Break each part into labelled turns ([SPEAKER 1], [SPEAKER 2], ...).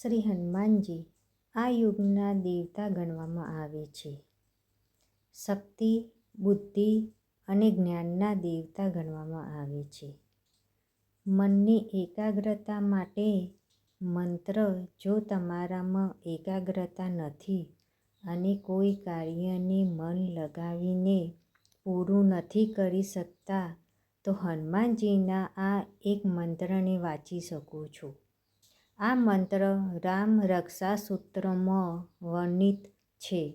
[SPEAKER 1] શ્રી હનુમાનજી આ યુગના દેવતા ગણવામાં આવે છે. શક્તિ, બુદ્ધિ અને જ્ઞાનના દેવતા ગણવામાં આવે છે. મનની એકાગ્રતા માટે મંત્ર. જો તમારામાં એકાગ્રતા નથી અને કોઈ કાર્યને મન લગાવીને પૂરું નથી કરી શકતા તો હનુમાનજીના આ એક મંત્રને વાંચી શકો છો. આ મંત્ર રામ રક્ષા સૂત્રમાં વર્ણિત છે.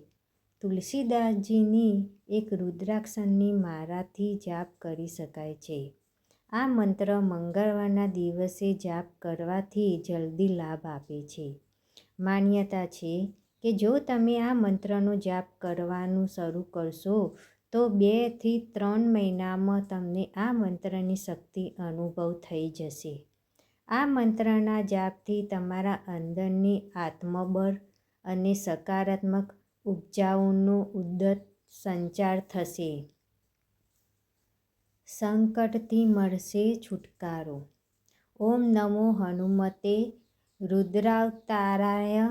[SPEAKER 1] તુલસીદાસજીની એક રુદ્રાક્ષની માળાથી જાપ કરી શકાય છે. આ મંત્ર મંગળવારના દિવસે જાપ કરવાથી જલ્દી લાભ આપે છે. માન્યતા છે કે જો તમે આ મંત્રનો જાપ કરવાનું શરૂ કરશો તો 2 થી 3 મહિનામાં તમને આ મંત્રની શક્તિ અનુભવ થઈ જશે. આ મંત્રના જાપથી તમારા અંદરની આત્મબળ અને સકારાત્મક ઉર્જાઓનો ઉદ્દત સંચાર થશે. સંકટથી મળશે છુટકારો. ઓમ નમો હનુમતે રુદ્રાવતારાય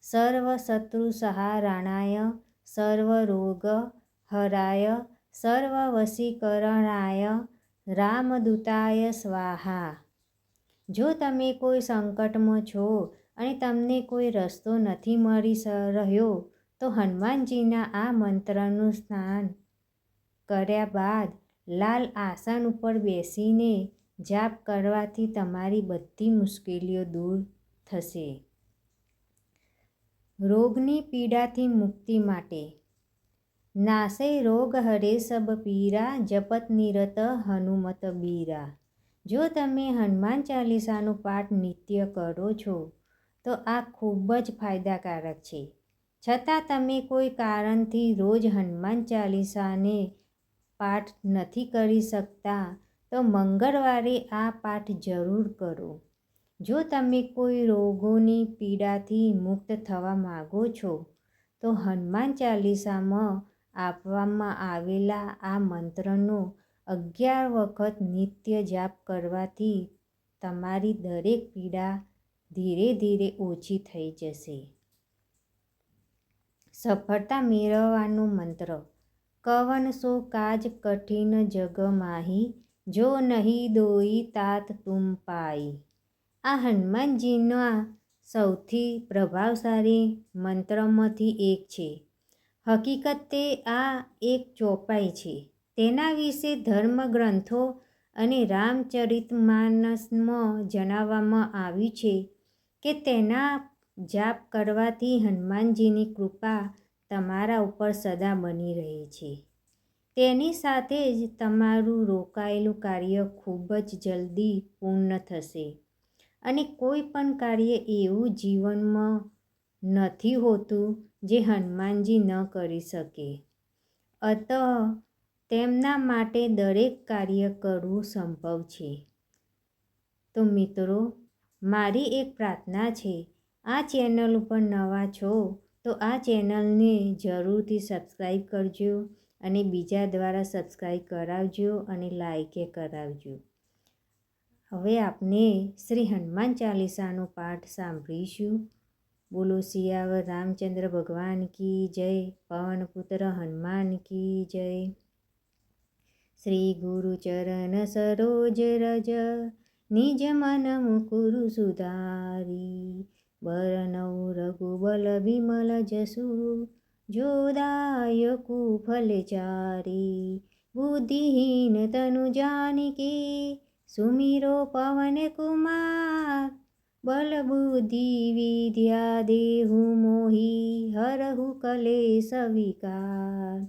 [SPEAKER 1] સર્વશત્રુસંહારણાય સર્વરોગહરાય સર્વવશીકરણાય રામદૂતાય સ્વાહા. જો તમે કોઈ સંકટમાં છો અને તમને કોઈ રસ્તો નથી મળી રહ્યો તો હનુમાનજીના આ મંત્રનું સ્નાન કર્યા બાદ લાલ આસન ઉપર બેસીને જાપ કરવાથી તમારી બધી મુશ્કેલીઓ દૂર થશે. રોગની પીડાથી મુક્તિ માટે. નાશે રોગ હરે સબ પીરા જપત નિરત હનુમત બીરા. જો તમે હનુમાન ચાલીસાનો પાઠ નિત્ય કરો છો તો આ ખૂબ જ ફાયદાકારક છે. છતાં તમે કોઈ કારણથી રોજ હનુમાન ચાલીસાને પાઠ નથી કરી શકતા તો મંગળવારે આ પાઠ જરૂર કરો. જો તમે કોઈ રોગોની પીડાથી મુક્ત થવા માંગો છો તો હનુમાન ચાલીસામાં આપવામાં આવેલા આ મંત્રનો 11 વખત નિત્ય જાપ કરવાથી તમારી દરેક પીડા ધીરે ધીરે ઓછી થઈ જશે. સફળતા મેળવવાનો મંત્ર. કવન સો કાજ કઠિન જગ માહી જો નહીં દોઈ તાત તુમ પાઈ. આ હનુમાનજીના સૌથી પ્રભાવશાળી મંત્રમાંથી એક છે. હકીકત તે આ એક ચોપાઈ છે. તેના વિશે ધર્મગ્રંથો અને રામચરિતમાનસમાં જણાવવામાં આવ્યું છે કે તેના જાપ કરવાથી હનુમાનજીની કૃપા તમારા ઉપર સદા બની રહે છે. તેની સાથે જ તમારું રોકાયેલું કાર્ય ખૂબ જ જલ્દી પૂર્ણ થશે અને કોઈ પણ કાર્ય એવું જીવનમાં નથી હોતું જે હનુમાનજી ન કરી શકે. અતઃ તેમના માટે દરેક કાર્ય કરવું સંભવ છે. તો મિત્રો, મારી એક પ્રાર્થના છે. આ ચેનલ ઉપર નવા છો તો આ ચેનલને જરૂરથી સબસ્ક્રાઈબ કરજો અને બીજા દ્વારા સબસ્ક્રાઈબ કરાવજો અને લાઈકે કરાવજો. હવે આપણે શ્રી હનુમાન ચાલીસાનો પાઠ સાંભળીશું. બોલો સિયાવર રામચંદ્ર ભગવાન કી જય. પવનપુત્ર હનુમાન કી જય. શ્રી ગુરુ ચરણ સરોજ રજ નિજ મન મુકુરુ સુધારી. બરનઉ રઘુબલ વિમલ જસુ જોદાયકુ ફલ ચારી. બુદ્ધિહીન તનુ જાનકી સુમિરો પવન કુમાર. બલ બુદ્ધિ વિદ્યા દેહુ મોહી હરહુ કલેશ વિકાર.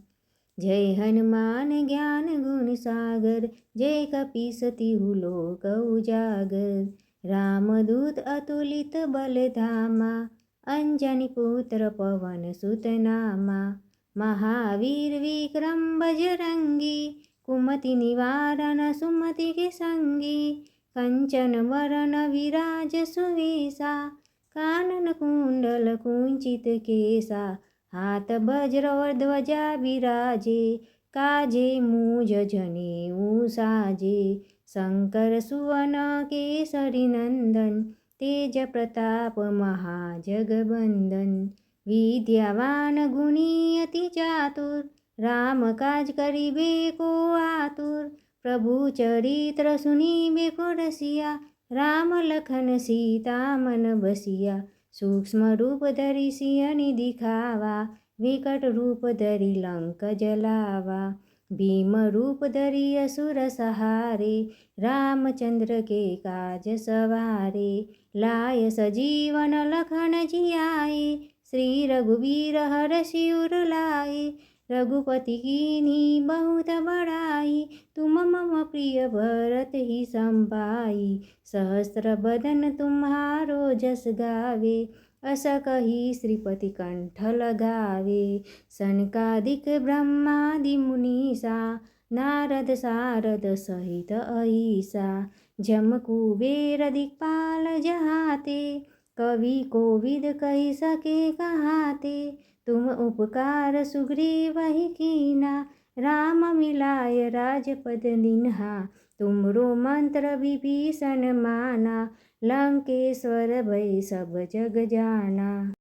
[SPEAKER 1] જય હનુમાન જ્ઞાન ગુણ સાગર જય કપીસતિહુ લોક ઉજાગર. રામદૂત અતુલિત બલ ધામા અંજની પુત્ર પવન સુત નામા. મહાવીર વિક્રમ બજરંગી કુમતિ નિવારણ સુમતિ કે સંગી. કંચન વરન વિરાજ સુવેશા કાનન કુંડલ કુંચિત કેસા. હાથ વજ્ર ધ્વજા બિરાજે કાજે મૂજ જનેઉ સાજે. શંકર સુવન કેસરી નંદન तेज प्रताप महाजगबंदन। विद्यावान गुणी अति चातुर, राम काज करिबे को आतुर। प्रभु चरित्र सुनिबे को रसिया, राम लखन सीता मन बसिया। सूक्ष्म रूप धरि सियनि दिखावा, विकट रूप धरि लंक जलावा। भीम रूप धरि असुर सहारे, रामचंद्र के काज सवारे। लाय सजीवन लखन जियाए, श्री रघुवीर हरषि उर लाए। रघुपति कीन्ही बहुत बड़ाई, तुम मम प्रिय भरत ही संभाई। सहस्र बदन तुम्हारो जस गावे, अस कही श्रीपति कंठ लगावे। सनकादिक ब्रह्मादि मुनीसा, नारद सारद सहित अहिसा। जम कुबेर दिक्पाल जहाते, कवि कोविद कहि सके कहाते। तुम उपकार सुग्रीव ही कीना, राम मिलाय राजपद दीन्हा। तुमरो मंत्र विभीषण माना, लंकेश्वर भय सब जग जाना।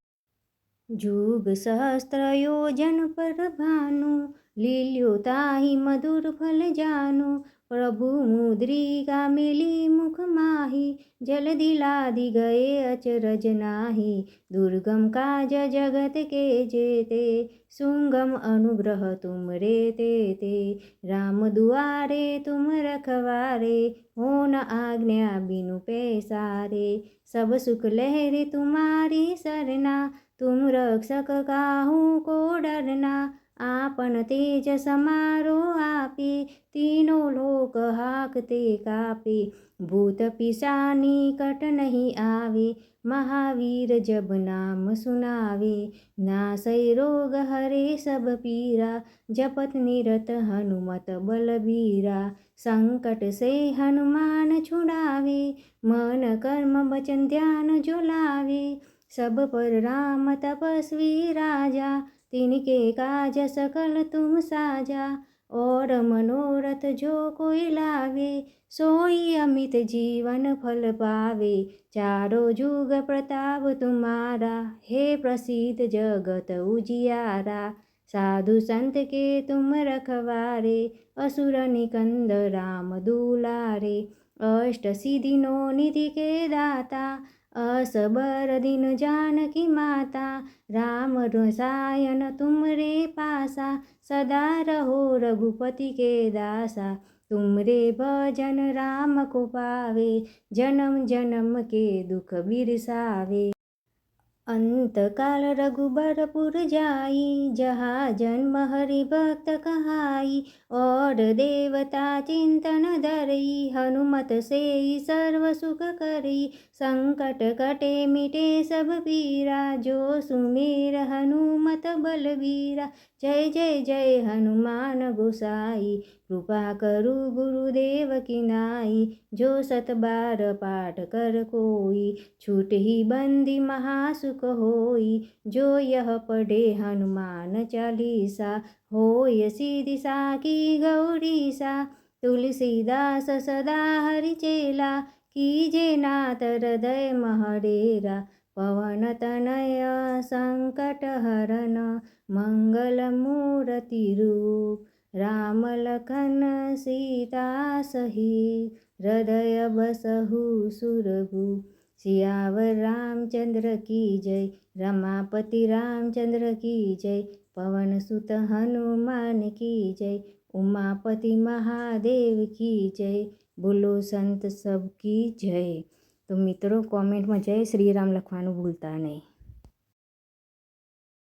[SPEAKER 1] जुग सहस्त्र योजन पर भानु, लील्यो ताहि मधुर फल जानु। प्रभु मुद्रिका मिली मुख माही, जल्दी लादि गए अचरज नाही। दुर्गम काज जगत के जेते, सुगम अनुग्रह तुम रे तेते। राम दुआरे तुम रखवारे, हो न आज्ञा बिनु पैसारे। सब सुख लहरी तुम्हारी सरना, तुम रक्षक काहू को डरना। आपन तेज समारो आपे, तीनों लोक हाकते कापे। भूत पिशाच निकट नहीं आवे, महावीर जब नाम सुनावे। नासै रोग हरे सब पीरा, जपत निरत हनुमत बलबीरा। संकट से हनुमान छुड़ावे, मन कर्म वचन ध्यान जो लावे। सब पर राम तपस्वी राजा, तिनके काज सकल तुम साजा। और मनोरथ जो कोई लावे, सोई अमित जीवन फल पावे। चारों जुग प्रताप तुम्हारा, हे प्रसिद्ध जगत उजियारा। साधु संत के तुम रखवारे, असुर निकंद राम दुलारे। अष्ट सिद्धि नौ निधि के दाता, असबर दीन जानकी माता। राम रसायन तुम रे पासा, सदा रहो रघुपति के दासा। तुम रे भजन राम को पावे, जन्म जन्म के दुख बिरसावे। अंत काल रघुबरपुर जाई, जहाँ जन्म हरि भक्त कहाई। और देवता चिंतन धरई, हनुमत से सर्व सुख करई। संकट कटे मिटे सब पीरा, जो सुमेर हनुमत बलबीरा। जय जय जय हनुमान गोसाई, कृपा करु गुरुदेव की नाई। जो सत बार पाठ कर कोई, छूट ही बंदी महासुख होई। जो यह पढ़े हनुमान चालीसा, होय सिद्धि साखी गौरीसा। तुलसीदास सदा हरि चेला, कीजे नाथ हृदय महडेरा। पवन तनय संकट हरन, मंगल मूर्ति रूप। राम लखन सीता सहित, हृदय बसहु सुरभूप। सियावर रामचंद्र की जय, रमापति रामचंद्र की जय। पवन सुत हनुमान की जय, उमापति महादेव की जय। बोलो संत सब की जय। तो मित्रों कमेंट में जय श्री राम લખવાનું ભૂલતા નહીં।